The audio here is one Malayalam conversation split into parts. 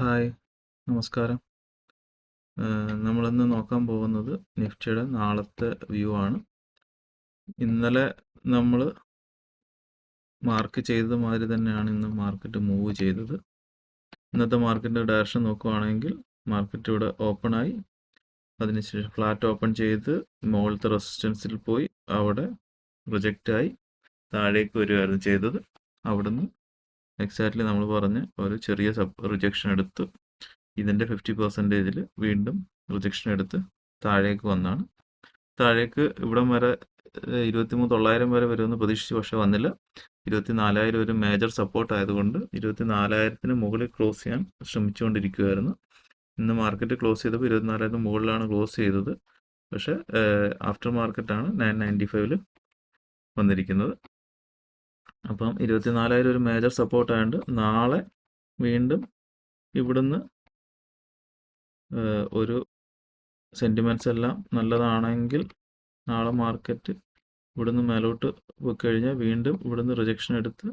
ഹായ്, നമസ്കാരം. നമ്മളിന്ന് നോക്കാൻ പോകുന്നത് നിഫ്റ്റിയുടെ നാളത്തെ വ്യൂ ആണ്. ഇന്നലെ നമ്മൾ മാർക്ക് ചെയ്തത് മാതിരി തന്നെയാണ് ഇന്ന് മാർക്കറ്റ് മൂവ് ചെയ്തത്. ഇന്നത്തെ മാർക്കറ്റിൻ്റെ ഡയറക്ഷൻ നോക്കുകയാണെങ്കിൽ മാർക്കറ്റ് ഇവിടെ ഓപ്പണായി, അതിനുശേഷം ഫ്ലാറ്റ് ഓപ്പൺ ചെയ്ത് മുകളിലത്തെ റെസിസ്റ്റൻസിൽ പോയി അവിടെ റിജക്റ്റായി താഴേക്ക് വരികയായിരുന്നു ചെയ്തത്. അവിടുന്ന് എക്സാക്ട്ലി നമ്മൾ പറഞ്ഞ് ഒരു ചെറിയ റിജക്ഷൻ എടുത്ത് ഇതിൻ്റെ 50%-ൽ വീണ്ടും റിജക്ഷൻ എടുത്ത് താഴേക്ക് വന്നാണ്. താഴേക്ക് ഇവിടം വരെ 23,900 വരെ വരുമെന്ന് പ്രതീക്ഷിച്ചു, പക്ഷെ വന്നില്ല. 24,000 ഒരു മേജർ സപ്പോർട്ട് ആയതുകൊണ്ട് 24,000-ന് മുകളിൽ ക്ലോസ് ചെയ്യാൻ ശ്രമിച്ചുകൊണ്ടിരിക്കുകയായിരുന്നു. ഇന്ന് മാർക്കറ്റ് ക്ലോസ് ചെയ്തപ്പോൾ 24,000 മുകളിലാണ് ക്ലോസ് ചെയ്തത്. പക്ഷേ ആഫ്റ്റർ മാർക്കറ്റാണ് 995-ൽ വന്നിരിക്കുന്നത്. അപ്പം 24,000 ഒരു മേജർ സപ്പോർട്ട് ആയതുകൊണ്ട് നാളെ വീണ്ടും ഇവിടുന്ന് ഒരു സെൻറ്റിമെൻറ്റ്സ് എല്ലാം നല്ലതാണെങ്കിൽ നാളെ മാർക്കറ്റ് ഇവിടുന്ന് മേലോട്ട് പോയി കഴിഞ്ഞാൽ വീണ്ടും ഇവിടുന്ന് റിജക്ഷൻ എടുത്ത്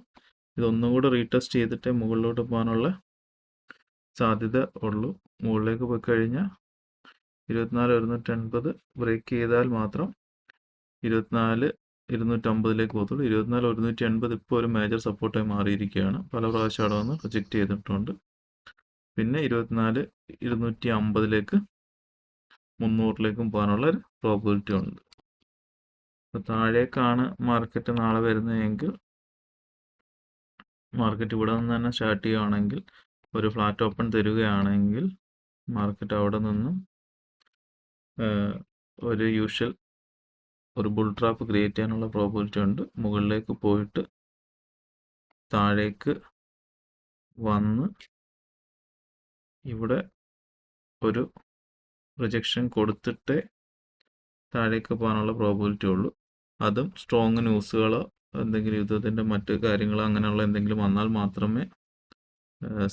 ഇതൊന്നും കൂടെ റീടെസ്റ്റ് ചെയ്തിട്ടേ മുകളിലോട്ട് പോകാനുള്ള സാധ്യത ഉള്ളൂ. മുകളിലേക്ക് പോയി കഴിഞ്ഞാൽ 24,180 ബ്രേക്ക് ചെയ്താൽ മാത്രം 24,250-ലേക്ക് പോകത്തുള്ളൂ. 24,180 ഇപ്പോൾ ഒരു മേജർ സപ്പോർട്ടായി മാറിയിരിക്കുകയാണ്. പല പ്രാവശ്യം അവിടെ വന്ന് റിജക്റ്റ് ചെയ്തിട്ടുണ്ട്. പിന്നെ 24,250-ലേക്ക് 300-ലേക്കും പോകാനുള്ള ഒരു പ്രോബിലിറ്റി ഉണ്ട്. അപ്പോൾ താഴേക്കാണ് മാർക്കറ്റ് നാളെ വരുന്നതെങ്കിൽ മാർക്കറ്റ് ഇവിടെ നിന്ന് തന്നെ സ്റ്റാർട്ട് ചെയ്യുകയാണെങ്കിൽ ഒരു ഫ്ലാറ്റ് ഓപ്പൺ തരികയാണെങ്കിൽ മാർക്കറ്റ് അവിടെ നിന്നും ഒരു യൂഷ്വൽ ഒരു ബുൾ ട്രാപ്പ് ക്രിയേറ്റ് ചെയ്യാനുള്ള പ്രോബിലിറ്റി ഉണ്ട്. മുകളിലേക്ക് പോയിട്ട് താഴേക്ക് വന്ന് ഇവിടെ ഒരു റിജക്ഷൻ കൊടുത്തിട്ടേ താഴേക്ക് പോകാനുള്ള പ്രോബിലിറ്റി ഉള്ളൂ. അതും സ്ട്രോങ് ന്യൂസുകളോ എന്തെങ്കിലും യുദ്ധത്തിൻ്റെ മറ്റ് കാര്യങ്ങളോ അങ്ങനെയുള്ള എന്തെങ്കിലും വന്നാൽ മാത്രമേ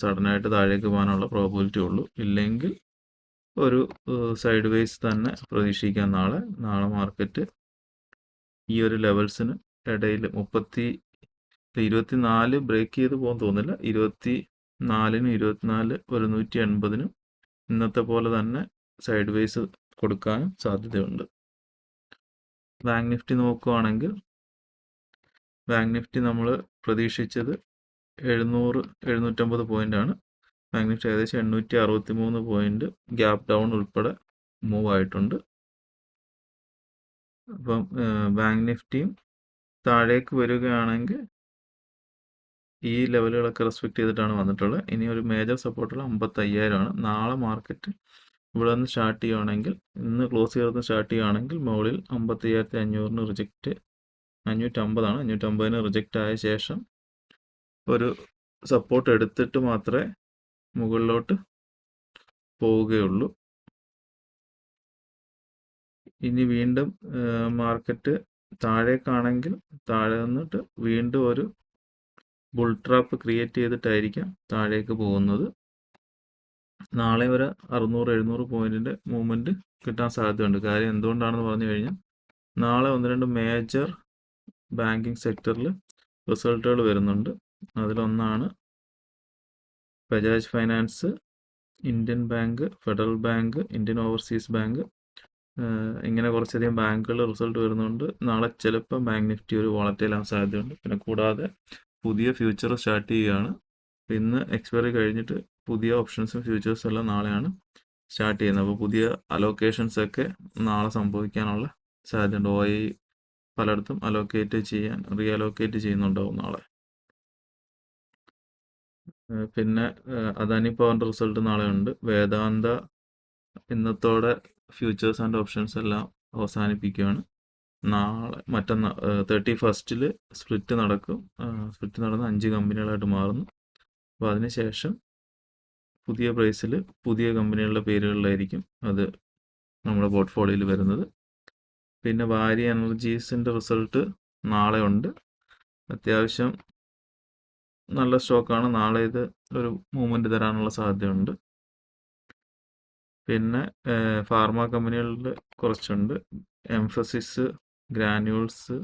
സഡനായിട്ട് താഴേക്ക് പോകാനുള്ള പ്രോബിലിറ്റി ഉള്ളൂ. ഇല്ലെങ്കിൽ ഒരു സൈഡ് വേസ് തന്നെ പ്രതീക്ഷിക്കാം. നാളെ മാർക്കറ്റ് ഈ ഒരു ലെവൽസിന് ഇടയിൽ 24 ബ്രേക്ക് ചെയ്ത് പോകാൻ തോന്നില്ല. 24-നും 24,180-നും ഇന്നത്തെ പോലെ തന്നെ സൈഡ് വേസ് കൊടുക്കാനും സാധ്യതയുണ്ട്. ബാങ്ക് നിഫ്റ്റി നോക്കുകയാണെങ്കിൽ ബാങ്ക് നിഫ്റ്റി നമ്മൾ പ്രതീക്ഷിച്ചത് 700-750 പോയിൻ്റാണ്. ബാങ്ക് നിഫ്റ്റി ഏകദേശം 863 പോയിൻ്റ് ഗ്യാപ്പ് ഡൗൺ ഉൾപ്പെടെ മൂവ് ആയിട്ടുണ്ട്. അപ്പം ബാങ്ക് നിഫ്റ്റിയും താഴേക്ക് വരികയാണെങ്കിൽ ഈ ലെവലുകളൊക്കെ റെസ്പെക്ട് ചെയ്തിട്ടാണ് വന്നിട്ടുള്ളത്. ഇനി ഒരു മേജർ സപ്പോർട്ടുള്ള 55,000-ആണ്. നാളെ മാർക്കറ്റ് ഇവിടെ നിന്ന് സ്റ്റാർട്ട് ചെയ്യുകയാണെങ്കിൽ ഇന്ന് ക്ലോസ് ചെയ്ത് സ്റ്റാർട്ട് ചെയ്യുകയാണെങ്കിൽ മുകളിൽ 55,500-ന് റിജക്റ്റ് 550-ആണ്. 550-ന് റിജക്റ്റ് ആയ ശേഷം ഒരു സപ്പോർട്ട് എടുത്തിട്ട് മാത്രമേ മുകളിലോട്ട് പോവുകയുള്ളൂ. ഇനി വീണ്ടും മാർക്കറ്റ് താഴേക്കാണെങ്കിൽ താഴെ നിന്നിട്ട് വീണ്ടും ഒരു ബുൾ ട്രാപ്പ് ക്രിയേറ്റ് ചെയ്തിട്ടായിരിക്കാം താഴേക്ക് പോകുന്നത്. നാളെ ഒരു 600-700 പോയിന്റിന്റെ മൂവ്മെന്റ് കിട്ടാൻ സാധ്യതയുണ്ട്. കാര്യം എന്തുകൊണ്ടാണെന്ന് പറഞ്ഞു കഴിഞ്ഞാൽ നാളെ 1-2 മേജർ ബാങ്കിങ് സെക്ടറിൽ റിസൾട്ടുകൾ വരുന്നുണ്ട്. അതിലൊന്നാണ് Bajaj finance, Indian bank, federal bank, Indian overseas bank, ഇങ്ങനെ കുറച്ചധികം ബാങ്കുകൾ റിസൾട്ട് വരുന്നുണ്ട്. നാളെ ചിലപ്പോൾ ബാങ്ക് നിഫ്റ്റി ഒരു വോളറ്റൈൽ ആവാൻ സാധ്യതയുണ്ട്. പിന്നെ കൂടാതെ പുതിയ ഫ്യൂച്ചർ സ്റ്റാർട്ട് ചെയ്യുകയാണ്. ഇന്ന് എക്സ്പയറി കഴിഞ്ഞിട്ട് പുതിയ ഓപ്ഷൻസും ഫ്യൂച്ചേഴ്സും എല്ലാം നാളെയാണ് സ്റ്റാർട്ട് ചെയ്യുന്നത്. അപ്പോൾ പുതിയ അലോക്കേഷൻസ് ഒക്കെ നാളെ സംഭവിക്കാനുള്ള സാധ്യതയുണ്ട്. OI പലയിടത്തും റീഅലോക്കേറ്റ് ചെയ്യുന്നുണ്ടാവും നാളെ. പിന്നെ അദാനി പവറിൻ്റെ റിസൾട്ട് നാളെ ഉണ്ട്. വേദാന്ത ഇന്നത്തോടെ ഫ്യൂച്ചേഴ്സ് ആൻഡ് ഓപ്ഷൻസ് എല്ലാം അവസാനിപ്പിക്കുകയാണ്. മറ്റന്നാൾ 31st സ്പ്ലിറ്റ് നടക്കും. സ്പ്ലിറ്റ് നടന്ന് 5 കമ്പനികളായിട്ട് മാറുന്നു. അപ്പോൾ അതിനുശേഷം പുതിയ പ്രൈസിൽ പുതിയ കമ്പനികളുടെ പേരുകളിലായിരിക്കും അത് നമ്മുടെ പോർട്ട്ഫോളിയോയിൽ വരുന്നത്. പിന്നെ വാരി എനർജീസിൻ്റെ റിസൾട്ട് നാളെ ഉണ്ട്. അത്യാവശ്യം നല്ല സ്റ്റോക്കാണ്. നാളെ ഇത് ഒരു മൂവ്മെൻറ്റ് തരാനുള്ള സാധ്യതയുണ്ട്. പിന്നെ ഫാർമ കമ്പനികളിൽ കുറച്ചുണ്ട്. എംഫസിസ്, ഗ്രാന്യൂൾസ്,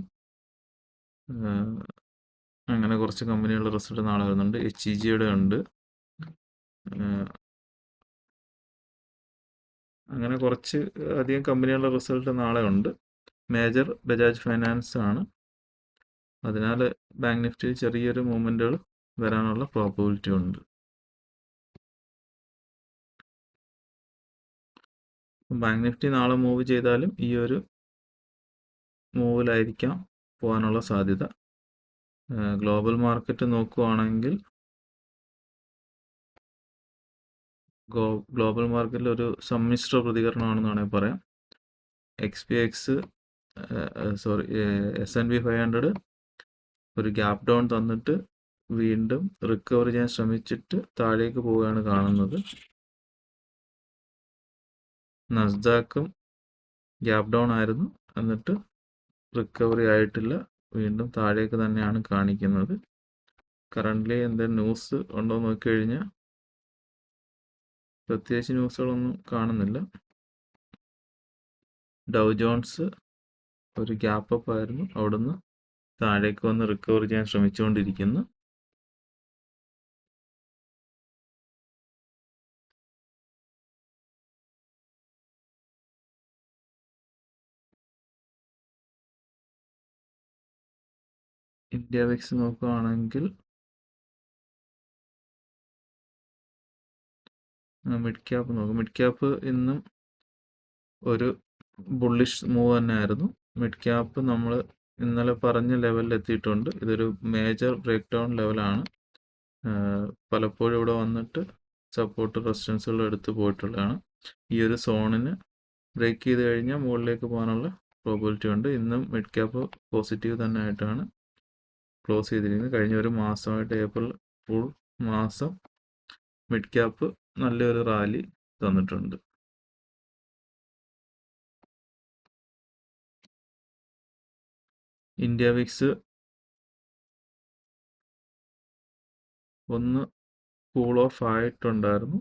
അങ്ങനെ കുറച്ച് കമ്പനികളുടെ റിസൾട്ട് നാളെ വരുന്നുണ്ട്. HEGയുടെ ഉണ്ട്. അങ്ങനെ കുറച്ച് അധികം കമ്പനികളുടെ റിസൾട്ട് നാളെ ഉണ്ട്. മേജർ ബജാജ് ഫൈനാൻസ് ആണ്. അതിനാൽ ബാങ്ക് നിഫ്റ്റിയിൽ ചെറിയൊരു മൂവ്മെൻറ്റുകൾ വരാനുള്ള പ്രോബബിലിറ്റി ഉണ്ട്. ബാങ്ക് നിഫ്റ്റി നാളെ മൂവ് ചെയ്താലും ഈ ഒരു മൂവിലായിരിക്കാം പോകാനുള്ള സാധ്യത. ഗ്ലോബൽ മാർക്കറ്റ് നോക്കുകയാണെങ്കിൽ ഗ്ലോബൽ മാർക്കറ്റിൽ ഒരു സമ്മിശ്ര പ്രതികരണമാണെന്ന് വേണമെങ്കിൽ പറയാം. എക്സ് S&P 500 ഒരു ഗ്യാപ് ഡൗൺ തന്നിട്ട് വീണ്ടും റിക്കവർ ചെയ്യാൻ ശ്രമിച്ചിട്ട് താഴേക്ക് പോവുകയാണ് കാണുന്നത്. നസ്ഡാക്കും ഗ്യാപ് ഡൗൺ ആയിരുന്നു, എന്നിട്ട് റിക്കവറി ആയിട്ടില്ല, വീണ്ടും താഴേക്ക് തന്നെയാണ് കാണിക്കുന്നത്. കറൻ്റ്ലി എന്തെങ്കിലും ന്യൂസ് ഉണ്ടോ എന്ന് നോക്കിക്കഴിഞ്ഞാൽ പ്രത്യേകിച്ച് ന്യൂസുകളൊന്നും കാണുന്നില്ല. ഡൗ ജോൺസ് ഒരു ഗ്യാപ്പ് അപ്പ് ആയിരുന്നു, അവിടുന്ന് താഴേക്ക് വന്ന് റിക്കവർ ചെയ്യാൻ ശ്രമിച്ചുകൊണ്ടിരിക്കുന്നു. ഇന്ത്യ വിക്സ് നോക്കുകയാണെങ്കിൽ മിഡ് ക്യാപ്പ് നോക്കും. മിഡ് ക്യാപ്പ് ഇന്നും ഒരു ബുള്ളിഷ് മൂവ് തന്നെ ആയിരുന്നു. മിഡ് ക്യാപ്പ് നമ്മൾ ഇന്നലെ പറഞ്ഞ ലെവലിൽ എത്തിയിട്ടുണ്ട്. ഇതൊരു മേജർ ബ്രേക്ക് ഡൗൺ ലെവലാണ്. പലപ്പോഴും ഇവിടെ വന്നിട്ട് സപ്പോർട്ട് റെസിസ്റ്റൻസുകൾ എടുത്ത് പോയിട്ടുള്ളതാണ്. ഈ ഒരു സോണിന് ബ്രേക്ക് ചെയ്ത് കഴിഞ്ഞാൽ മുകളിലേക്ക് പോകാനുള്ള പ്രോബിലിറ്റി ഉണ്ട്. ഇന്നും മിഡ് ക്യാപ്പ് പോസിറ്റീവ് തന്നെ ആയിട്ടാണ് ക്ലോസ് ചെയ്തിരിക്കുന്നത്. കഴിഞ്ഞ ഒരു മാസമായിട്ട് ഏപ്രിൽ ഫുൾ മാസം മിഡ് ക്യാപ്പ് നല്ലൊരു റാലി തന്നിട്ടുണ്ട്. ഇന്ത്യ വിക്സ് ഒന്ന് കൂൾ ഓഫ് ആയിട്ടുണ്ടായിരുന്നു.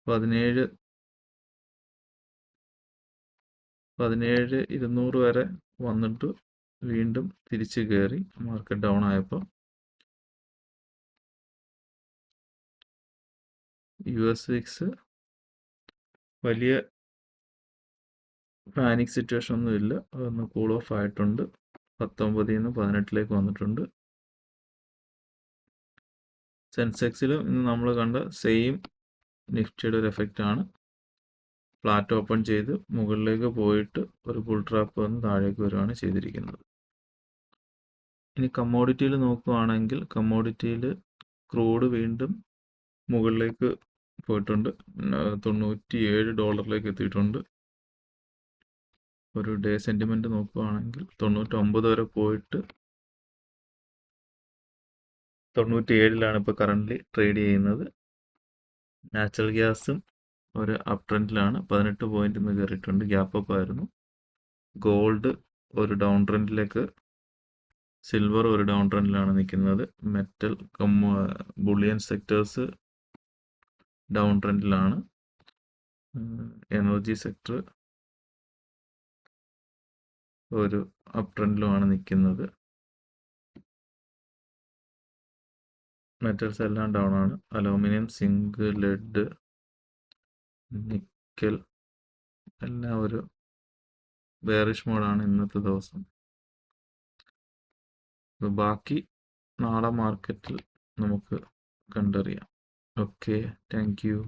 17,200 വരെ വന്നിട്ട് വീണ്ടും തിരിച്ചു കയറി മാർക്കറ്റ് ഡൗൺ ആയപ്പോൾ. US വിക്സ് വലിയ പാനിക് സിറ്റുവേഷൻ ഒന്നും ഇല്ല, അതൊന്ന് കൂൾ ഓഫ് ആയിട്ടുണ്ട്. 19 നിന്ന് 18 വന്നിട്ടുണ്ട്. സെൻസെക്സിലും ഇന്ന് നമ്മൾ കണ്ട സെയിം നിഫ്റ്റിയുടെ ഒരു എഫക്റ്റ് ആണ്. ഫ്ലാറ്റ് ഓപ്പൺ ചെയ്ത് മുകളിലേക്ക് പോയിട്ട് ഒരു ബുൾ ട്രാപ്പ് വന്ന് താഴേക്ക് വരികയാണ് ചെയ്തിരിക്കുന്നത്. ഇനി കമ്മോഡിറ്റിയിൽ നോക്കുകയാണെങ്കിൽ കമ്മോഡിറ്റിയിൽ ക്രൂഡ് വീണ്ടും മുകളിലേക്ക് പോയിട്ടുണ്ട്. $97 എത്തിയിട്ടുണ്ട്. ഒരു ഡേ സെൻറ്റിമെൻറ്റ് നോക്കുകയാണെങ്കിൽ 99 വരെ പോയിട്ട് 97 ഇപ്പോൾ കറൻ്റ്ലി ട്രേഡ് ചെയ്യുന്നത്. നാച്ചുറൽ ഗ്യാസും ഒരു അപ് ട്രെൻഡിലാണ്, 18 പോയിന്റ് ഇന്ന് കയറിയിട്ടുണ്ട്, ഗ്യാപ്പ് അപ്പ് ആയിരുന്നു. ഗോൾഡ് ഒരു ഡൗൺ ട്രെൻഡിലേക്ക്, സിൽവർ ഒരു ഡൗൺ ട്രെൻഡിലാണ് നിൽക്കുന്നത്. മെറ്റൽ ബുള്ളിയൻ സെക്ടേഴ്സ് ഡൗൺ ട്രെൻഡിലാണ്. എനർജി സെക്ടർ ഒരു അപ് ട്രെൻഡിലുമാണ് നിൽക്കുന്നത്. മെറ്റൽസ് എല്ലാം ഡൗൺ ആണ്. അലൂമിനിയം, സിങ്ക്, ലെഡ്, നിക്കൽ എല്ലാം ഒരു ബെയറിഷ് മോഡാണ് ഇന്നത്തെ ദിവസം. ബാക്കി നാളെ മാർക്കറ്റിൽ നമുക്ക് കണ്ടറിയാം. Okay, thank you.